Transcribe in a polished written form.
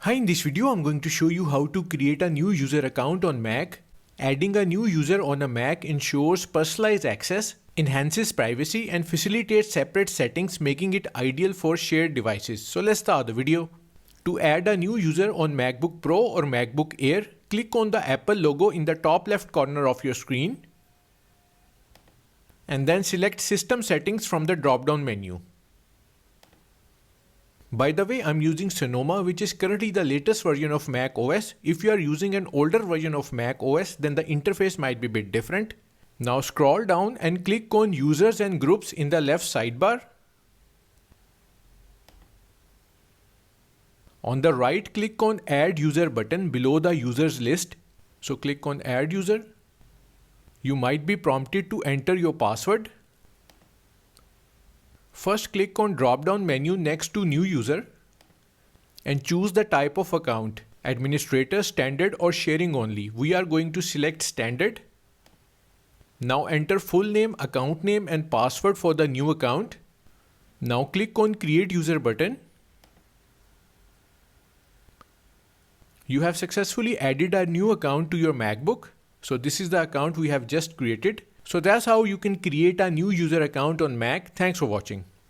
Hi, in this video I'm going to show you how to create a new user account on Mac. Adding a new user on a Mac ensures personalized access, enhances privacy and facilitates separate settings, making it ideal for shared devices. So let's start the video. To add a new user on MacBook Pro or MacBook Air, click on the Apple logo in the top left corner of your screen and then select System Settings from the drop-down menu. By the way, I'm using Sonoma, which is currently the latest version of macOS. If you are using an older version of macOS, then the interface might be a bit different. Now scroll down and click on Users and Groups in the left sidebar. On the right, click on Add User button below the users list. So click on Add User. You might be prompted to enter your password. First, click on drop-down menu next to New User and choose the type of account, Administrator, Standard or Sharing Only. We are going to select Standard. Now enter full name, account name and password for the new account. Now click on Create User button. You have successfully added a new account to your MacBook. So this is the account we have just created. So that's how you can create a new user account on Mac. Thanks for watching.